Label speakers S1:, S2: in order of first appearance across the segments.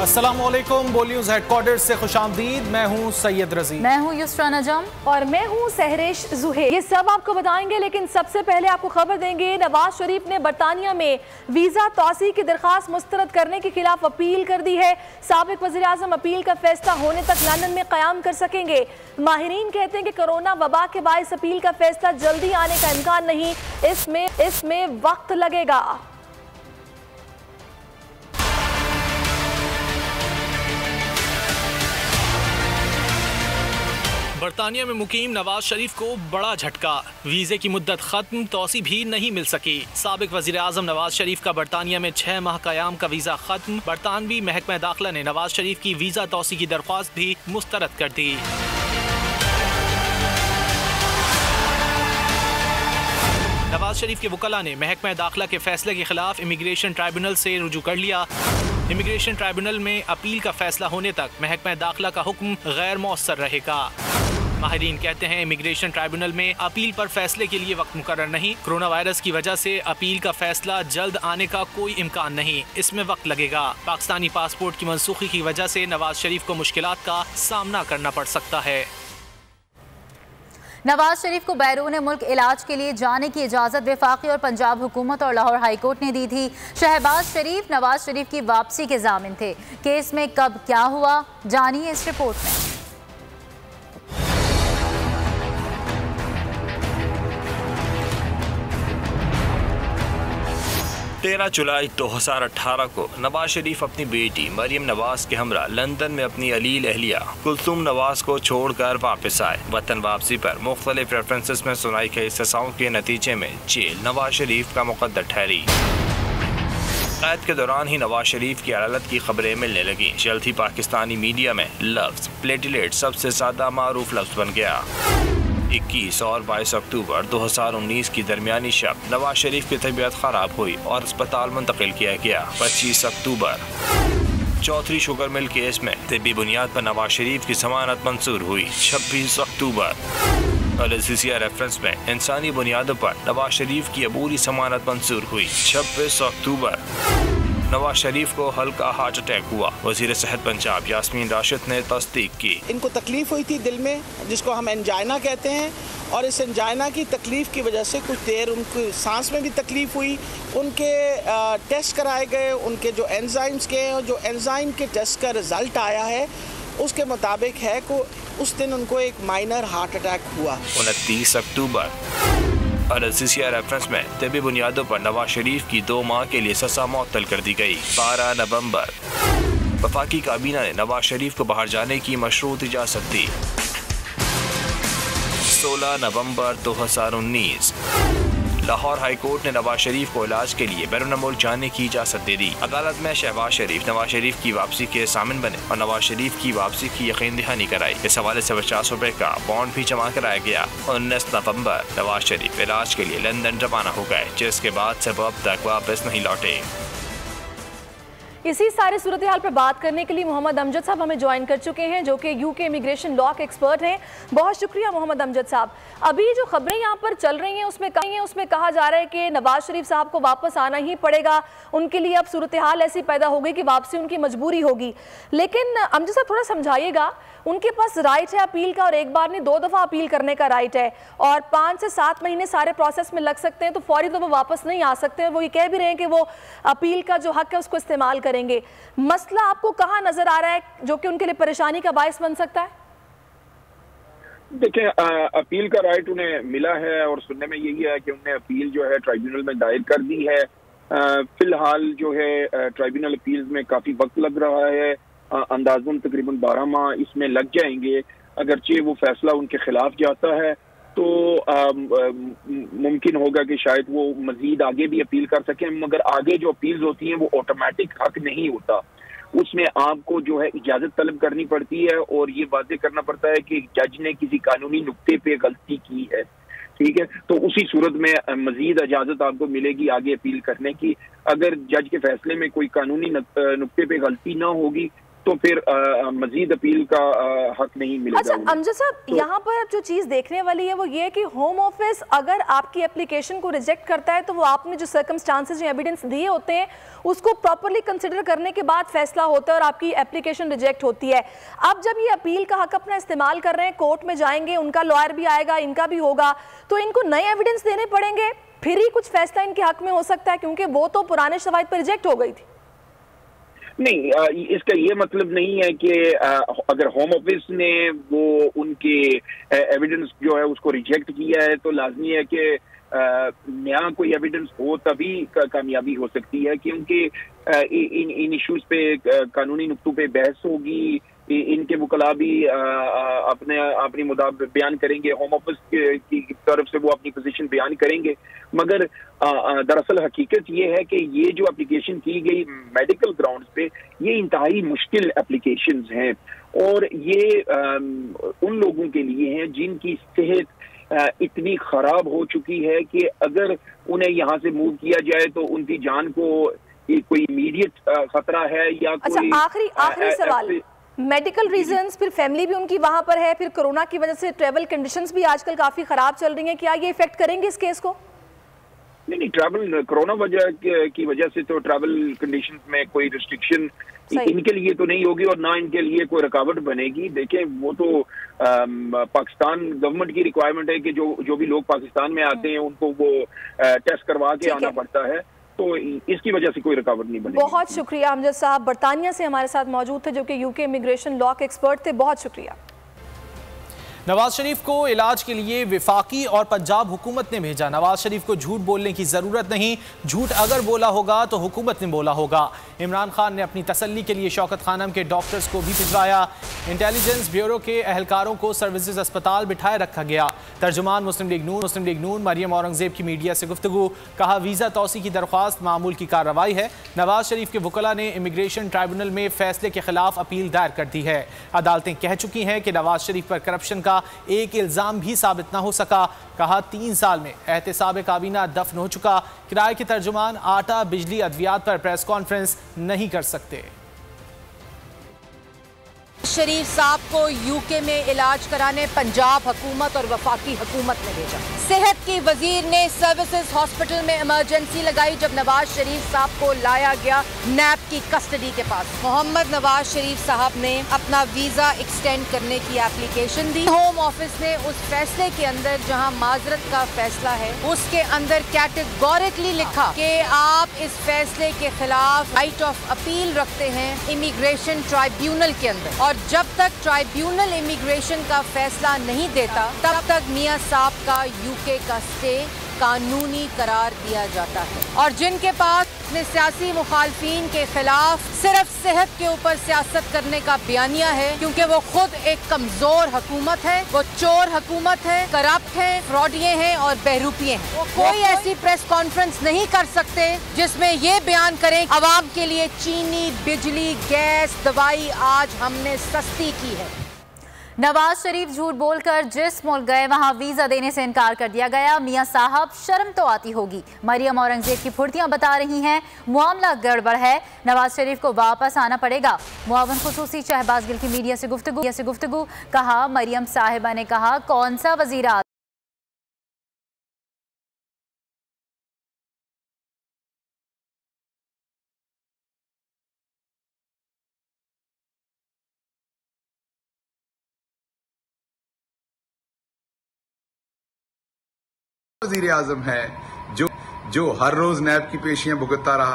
S1: अस्सलामुअलैकुम, बोल news headquarter से खुशामदीद। मैं हूँ सैयद रजी,
S2: मैं हूँ युसरा नजम
S3: और मैं हूँ सहरेश जुहेर। ये सब आपको बताएंगे, लेकिन सबसे पहले आपको खबर देंगे नवाज शरीफ ने बरतानिया में वीजा तौसी की दरखास्त मुस्तरद करने के खिलाफ अपील कर दी है। साबिक वज़ीर आज़म अपील का फैसला होने तक लंदन में क़याम कर सकेंगे। माहिरीन कहते हैं कि कोरोना वबा के बायस अपील का फैसला जल्दी आने का इम्कान नहीं, इसमें वक्त लगेगा।
S4: बरतानिया में मुकीम नवाज शरीफ को बड़ा झटका, वीजे की मुद्दत खत्म, तौसी भी नहीं मिल सकी। साबिक वज़ीर आज़म नवाज शरीफ का बरतानिया में 6 माह क़याम का वीजा खत्म। बरतानवी महकमा दाखिला ने नवाज शरीफ की वीजा तौसी की दरख्वास्त भी मुस्तरद कर दी। नवाज शरीफ के वकला ने महकमा दाखिला के फैसले के खिलाफ इमिग्रेशन ट्राइब्यूनल से रुजू कर लिया। इमिग्रेशन ट्राइब्यूनल में अपील का फैसला होने तक महकमा दाखिला का हुक्म गैर मौसर रहेगा। माहिरीन कहते हैं इमिग्रेशन ट्राइब्यूनल में अपील पर फैसले के लिए वक्त मुकर्रर नहीं। कोरोना वायरस की वजह से अपील का फैसला जल्द आने का कोई इम्कान नहीं, इसमें वक्त लगेगा। पाकिस्तानी पासपोर्ट की मनसूखी की वजह से नवाज शरीफ को मुश्किलात का सामना करना पड़ सकता है।
S2: नवाज शरीफ को बैरून मुल्क इलाज के लिए जाने की इजाज़त वफाकी और पंजाब हुकूमत और लाहौर हाईकोर्ट ने दी थी। शहबाज शरीफ नवाज शरीफ की वापसी के ज़ामिन थे। केस में कब क्या हुआ, जानिए इस रिपोर्ट में।
S5: 13 जुलाई 2018 को नवाज शरीफ अपनी बेटी मरियम नवाज के हमरा लंदन में अपनी अलील अहलिया कुलसूम नवाज को छोड़कर वापस आए। वतन वापसी पर मुख्तलिफ रेफरेंसेस में सुनाई गई सजाओं के नतीजे में जेल नवाज शरीफ का मुकद्दर ठहरी। कैद के दौरान ही नवाज शरीफ की अदालत की खबरें मिलने लगी। जल्द ही पाकिस्तानी मीडिया में लफ्ज प्लेटिलेट सबसे ज्यादा मारूफ लफ्ज बन गया। 21 और 22 अक्टूबर 2019 की दरमियानी शब नवाज शरीफ की तबीयत खराब हुई और अस्पताल मुंतकिल किया गया। 25 अक्टूबर चौधरी शुगर मिल केस में तिब्बी बुनियाद पर नवाज शरीफ की जमानत मंजूर हुई। 26 अक्टूबर अल-जज़ीरा रेफरेंस में इंसानी बुनियादों पर नवाज शरीफ की अबूरी जमानत मंजूर हुई। 26 अक्टूबर नवाज शरीफ को हल्का हार्ट अटैक हुआ। वज़ीर सेहत पंजाब यास्मीन राशिद ने तस्दीक की।
S6: इनको तकलीफ हुई थी दिल में, जिसको हम एंजाइना कहते हैं, और इस एंजाइना की तकलीफ की वजह से कुछ देर उनको सांस में भी तकलीफ हुई। उनके टेस्ट कराए गए, उनके जो एंजाइम्स के जो एंजाइम के टेस्ट का रिजल्ट आया है उसके मुताबिक है कि उस दिन उनको एक माइनर हार्ट अटैक हुआ।
S5: 29 अक्टूबर अल-जज़ीरा रेफरेंस में तिब्बी बुनियादों पर नवाज शरीफ की 2 माह के लिए सजा मुअत्तल कर दी गई। 12 नवंबर वफाकी काबीना ने नवाज शरीफ को बाहर जाने की मशरूत इजाज़त दी। 16 नवंबर 2019 लाहौर हाई कोर्ट ने नवाज शरीफ को इलाज के लिए बैरून मुल्क जाने की इजाज़त दे दी। अदालत में शहबाज शरीफ नवाज शरीफ की वापसी के ज़ामिन बने और नवाज शरीफ की वापसी की यकीन दहानी कराई। इस हवाले से 50 रुपए का बॉन्ड भी जमा कराया गया। 19 नवंबर नवाज शरीफ इलाज के लिए लंदन रवाना हो गए, जिसके बाद से अब तक वापस नहीं लौटे।
S3: इसी सारे सूरत हाल पर बात करने के लिए मोहम्मद अमजद साहब हमें ज्वाइन कर चुके हैं, जो कि यूके इमिग्रेशन लॉ के एक्सपर्ट हैं। बहुत शुक्रिया मोहम्मद अमजद साहब। अभी जो खबरें यहाँ पर चल रही हैं उसमें कहा जा रहा है कि नवाज शरीफ साहब को वापस आना ही पड़ेगा। उनके लिए अब सूरत हाल ऐसी पैदा हो गई कि वापसी उनकी मजबूरी होगी। लेकिन अमजद साहब थोड़ा समझाइएगा, उनके पास राइट है अपील का, और एक बार नहीं 2 दफ़ा अपील करने का राइट है, और 5 से 7 महीने सारे प्रोसेस में लग सकते हैं, तो फौरी तो वो वापस नहीं आ सकते। वो ये कह भी रहे हैं कि वो अपील का जो हक है उसको इस्तेमाल करेंगे। मसला आपको कहाँ नजर आ रहा है जो कि उनके लिए परेशानी का बायस बन सकता है?
S7: देखिए, अपील का राइट उन्हें मिला है और सुनने में यही है कि उन्हें अपील जो है ट्राइब्यूनल में दायर कर दी है। फिलहाल जो है ट्राइब्यूनल अपील्स में काफी वक्त लग रहा है, अंदाजन तकरीबन 12 माह इसमें लग जाएंगे। अगरचे वो फैसला उनके खिलाफ जाता है तो मुमकिन होगा कि शायद वो मजीद आगे भी अपील कर सकें, मगर आगे जो अपील्स होती हैं वो ऑटोमेटिक हक नहीं होता। उसमें आपको जो है इजाजत तलब करनी पड़ती है और ये वाजे करना पड़ता है कि जज ने किसी कानूनी नुक्ते पे गलती की है। ठीक है, तो उसी सूरत में मजीद इजाजत आपको मिलेगी आगे अपील करने की। अगर जज के फैसले में कोई कानूनी नुक्ते पे गलती ना होगी तो फिर मजीद अपील का हक नहीं मिलेगा।
S3: अच्छा अमजद साहब, तो यहाँ पर जो चीज़ देखने वाली है वो ये है कि होम ऑफिस अगर आपकी एप्लीकेशन को रिजेक्ट करता है तो वो आपने जो सर्कमस्टांसेस जो एविडेंस दिए होते हैं उसको प्रॉपरली कंसिडर करने के बाद फैसला होता है और आपकी एप्लीकेशन रिजेक्ट होती है। अब जब ये अपील का हक अपना इस्तेमाल कर रहे हैं, कोर्ट में जाएंगे, उनका लॉयर भी आएगा, इनका भी होगा, तो इनको नए एविडेंस देने पड़ेंगे, फिर ही कुछ फैसला इनके हक में हो सकता है, क्योंकि वो तो पुराने शवाहिद पर रिजेक्ट हो गई थी।
S7: नहीं, इसका ये मतलब नहीं है कि अगर होम ऑफिस ने वो उनके एविडेंस जो है उसको रिजेक्ट किया है तो लाजमी है कि नया कोई एविडेंस हो तभी कामयाबी हो सकती है, क्योंकि इन इश्यूज पे कानूनी नुक्तों पे बहस होगी, इनके वकला भी अपनी मुद्दा बयान करेंगे, होम ऑफिस की तरफ से वो अपनी पोजीशन बयान करेंगे। मगर दरअसल हकीकत ये है कि ये जो एप्लीकेशन की गई मेडिकल ग्राउंड्स पे, ये इंतहाई मुश्किल एप्लीकेशंस हैं और ये उन लोगों के लिए हैं जिनकी सेहत इतनी खराब हो चुकी है कि अगर उन्हें यहाँ से मूव किया जाए तो उनकी जान को कोई इमीडिएट खतरा है या कोई।
S3: आखिरी सवाल, मेडिकल रीजंस, फिर फैमिली भी उनकी वहां पर है, फिर कोरोना की वजह से ट्रैवल कंडीशंस भी आजकल काफी खराब चल रही हैं, क्या ये इफेक्ट करेंगे इस केस को?
S7: नहीं, ट्रैवल कोरोना की वजह से तो ट्रैवल कंडीशंस में कोई रिस्ट्रिक्शन इनके लिए तो नहीं होगी और ना इनके लिए कोई रुकावट बनेगी। देखें, वो तो पाकिस्तान गवर्नमेंट की रिक्वायरमेंट है कि जो भी लोग पाकिस्तान में आते हैं उनको वो टेस्ट करवा के आना पड़ता है, तो इसकी वजह से कोई रुकावट नहीं बनेगी।
S3: बहुत शुक्रिया अमजद साहब, बरतानिया से हमारे साथ मौजूद थे, जो कि यूके इमिग्रेशन लॉ के एक्सपर्ट थे। बहुत शुक्रिया।
S1: नवाज शरीफ को इलाज के लिए विफाकी और पंजाब हुकूमत ने भेजा। नवाज शरीफ को झूठ बोलने की जरूरत नहीं, झूठ अगर बोला होगा तो हुकूमत ने बोला होगा। इमरान खान ने अपनी तसल्ली के लिए शौकत खानम के डॉक्टर्स को भी भिजवाया। इंटेलिजेंस ब्यूरो के एहलकारों को सर्विसेज अस्पताल बिठाए रखा गया। तर्जुमान मुस्लिम लीग नून मरियम औरंगजेब की मीडिया से गुफ्तगू, कहा वीज़ा तौसी की दरख्वास्त मामूल की कार्रवाई है। नवाज शरीफ के वकला ने इमिग्रेशन ट्राइब्यूनल में फैसले के खिलाफ अपील दायर कर दी है। अदालतें कह चुकी हैं कि नवाज शरीफ पर करप्शन का एक इल्जाम भी साबित न हो सका। कहा 3 साल में एहतसाब काबीना दफन हो चुका। किराए के तर्जुमान आटा, बिजली, अद्वियात पर प्रेस कॉन्फ्रेंस नहीं कर सकते।
S2: शरीफ साहब को यूके में इलाज कराने पंजाब हुकूमत और वफाकी हुकूमत ने भेजा। सेहत की वजीर ने सर्विसेज हॉस्पिटल में इमरजेंसी लगाई जब नवाज शरीफ साहब को लाया गया नैब की कस्टडी के पास। मोहम्मद नवाज शरीफ साहब ने अपना वीजा एक्सटेंड करने की एप्लीकेशन दी। होम ऑफिस ने उस फैसले के अंदर जहां माजरत का फैसला है उसके अंदर कैटेगोरिकली लिखा कि आप इस फैसले के खिलाफ राइट ऑफ अपील रखते हैं इमिग्रेशन ट्राइब्यूनल के अंदर, और जब तक ट्राइब्यूनल इमिग्रेशन का फैसला नहीं देता तब तक मियां साहब का यूके का स्टे कानूनी करार दिया जाता है। और जिनके पास अपने सियासी मुखालफीन के खिलाफ सिर्फ सेहत के ऊपर सियासत करने का बयानिया है, क्योंकि वो खुद एक कमजोर हुकूमत है, वो चोर हुकूमत है, करप्ट है, फ्रॉडिये हैं और बहरूपिये हैं। वो कोई ऐसी प्रेस कॉन्फ्रेंस नहीं कर सकते जिसमें ये बयान करें अवाम के लिए चीनी, बिजली, गैस, दवाई आज हमने सस्ती की है। नवाज शरीफ झूठ बोलकर जिस मुल्क गए वहां वीजा देने से इनकार कर दिया गया। मियां साहब शर्म तो आती होगी। मरियम औरंगजेब की फुर्तियां बता रही हैं मामला गड़बड़ है, नवाज शरीफ को वापस आना पड़ेगा। मुआवन खुसूसी शहबाज गिल की मीडिया से गुफ्तगू, कहा मरियम साहिबा ने कहा कौन सा वजीर आज़म
S8: वज़ीर आज़म है जो हर रोज नैब की पेशियां भुगतता रहा।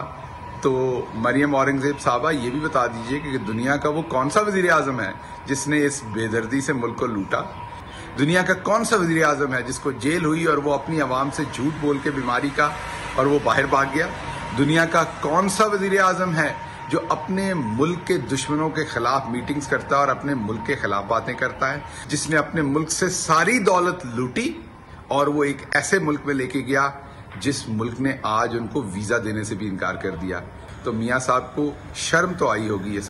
S8: तो मरियम औरंगजेब साहबा ये भी बता दीजिए कि दुनिया का वो कौन सा वज़ीर आज़म है जिसने इस बेदर्दी से मुल्क को लूटा? दुनिया का कौन सा वज़ीर आज़म है जिसको जेल हुई और वो अपनी आवाम से झूठ बोल के बीमारी का और वो बाहर भाग गया? दुनिया का कौन सा वज़ीर आज़म है जो अपने मुल्क के दुश्मनों के खिलाफ मीटिंग्स करता है और अपने मुल्क के खिलाफ बातें करता है, जिसने अपने मुल्क से सारी दौलत लूटी और वो एक ऐसे मुल्क में लेके गया जिस मुल्क ने आज उनको वीजा देने से भी इनकार कर दिया? तो मियां साहब को शर्म तो आई होगी।